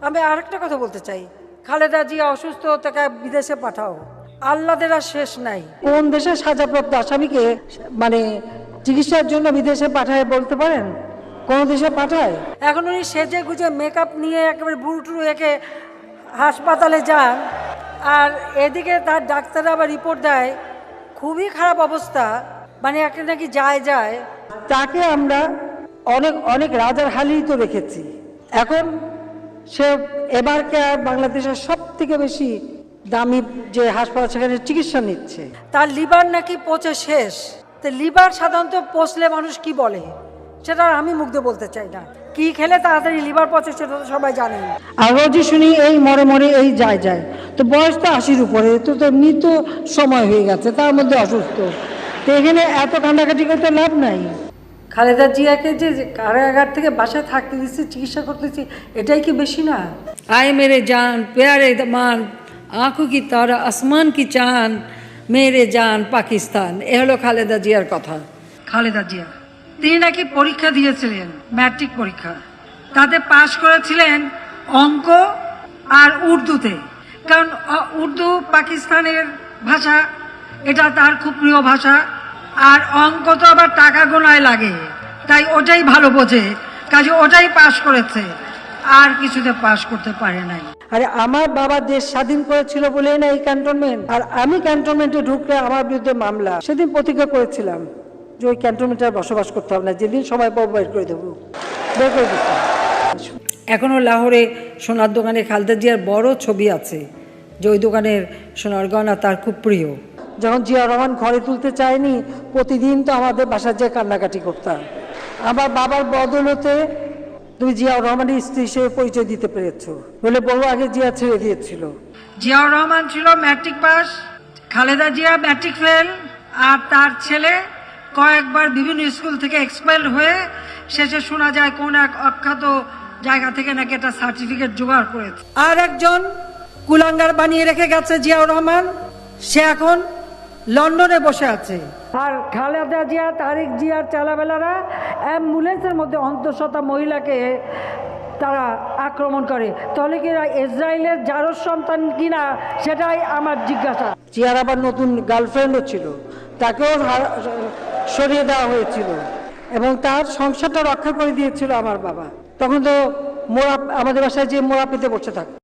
আমি আরেকটা কথা বলতে চাই, খালেদা জিয়া অসুস্থ, তাকে বিদেশে পাঠাও, আল্লাদের আর শেষ নাই। কোন দেশে সাজাপ্রাপ্ত আসামিকে মানে চিকিৎসার জন্য বিদেশে পাঠায় বলতে পারেন? কোন দেশে পাঠায়? এখন উনি সেজে গুজে মেকআপ নিয়ে একেবারে বুড়ুটুরু একে হাসপাতালে যান, আর এদিকে তার ডাক্তাররা আবার রিপোর্ট দেয় খুবই খারাপ অবস্থা, মানে একটা নাকি যায়। তাকে আমরা অনেক অনেক রাজার হালেই তো রেখেছি। এখন সে এবারকে বাংলাদেশের সব থেকে বেশি দামি যে হাসপাতাল, সেখানে চিকিৎসা নিচ্ছে। তার লিভার নাকি পচে শেষ। তো লিভার সাধারণত পচলে মানুষ কি বলে সেটা আমি মুগ্ধ বলতে চাই না। কি খেলে তাড়াতাড়ি লিভার পচে সেটা তো সবাই জানেন। আর রোজই শুনি এই মরে এই যায়। তো বয়স তো 80-র উপরে, তো মৃত্যু সময় হয়ে গেছে, তার মধ্যে অসুস্থ। তো এখানে এত কান্নাকাটি করতে লাভ নাই। খালেদা জিয়াকে যে কারাগার থেকে বাসায় থাকতে দিচ্ছে, চিকিৎসা করতেছি, এটাই কি বেশি না? आए मेरे जान प्यारे मान आंखों की तारा आसमान की चांद मेरे जान पाकिस्तान। এ হলো খালেদা জিয়ার কথা। খালেদা জিয়া তিনি নাকি পরীক্ষা দিয়েছিলেন, ম্যাট্রিক পরীক্ষা, তাতে পাশ করেছিলেন অঙ্ক আর উর্দুতে। কারণ উর্দু পাকিস্তানের ভাষা, এটা তার খুব প্রিয় ভাষা, আর অঙ্ক তো আবার টাকা গোনায় লাগে, তাই ওটাই ভালো বোঝে, কাজে ওটাই পাশ করেছে, আর কিছুতে পাশ করতে পারে নাই। আরে আমার বাবা দেশ স্বাধীন করেছিল বলেই না এই ক্যান্টনমেন্ট, আর আমি ক্যান্টনমেন্টে ঢুকলে আমার বিরুদ্ধে মামলা। সেদিন প্রতিজ্ঞা করেছিলাম যে ওই ক্যান্টনমেন্টে বসবাস করতে হবে না, যেদিন সময় পাবো বের করে দেবো, বের করে দিতে। এখনও লাহোরে সোনার দোকানে খালেদা জিয়ার বড় ছবি আছে, যে ওই দোকানের সোনার গয়না তার খুব প্রিয়। যখন জিয়া রহমান ঘরে তুলতে চায়নি, প্রতিদিন তো আমাদের বাসায় যে কান্নাকাটি করতাম। আমার বাবার বদলতে তুমি জিয়াউর রহমানের স্ত্রী হিসেবে পরিচয় দিতে পেরেছো বলে বহু আগে জিয়া ছেড়ে দিয়েছিল। জিয়াউর রহমান ছিল matric pass, Khaleda Zia matric fail, আর তার ছেলে কয়েকবার বিভিন্ন স্কুল থেকে এক্সপেল হয়ে শেষে শোনা যায় কোন এক অখ্যাত জায়গা থেকে নাকি একটা সার্টিফিকেট জোগাড় করেছে। আর একজন কুলাঙ্গার বানিয়ে রেখে গেছে জিয়াউর রহমান, সে এখন লন্ডনে বসে আছে। আর খালেদা জিয়া, তারেক জিয়ার চালাবেলারা অ্যাম্বুলেন্সের মধ্যে অন্তঃসত্ত্বা মহিলাকে তারা আক্রমণ করে। তাহলে কি ইসরায়েলের জারজ সন্তান কিনা সেটাই আমার জিজ্ঞাসা। জিয়ার আবার নতুন গার্লফ্রেন্ডও ছিল, তাকেও সরিয়ে দেওয়া হয়েছিল, এবং তার সংসারটা রক্ষা করে দিয়েছিল আমার বাবা। তখন তো মোড়া আমাদের বাসায় যে মোড়া পেতে বসে থাকতো।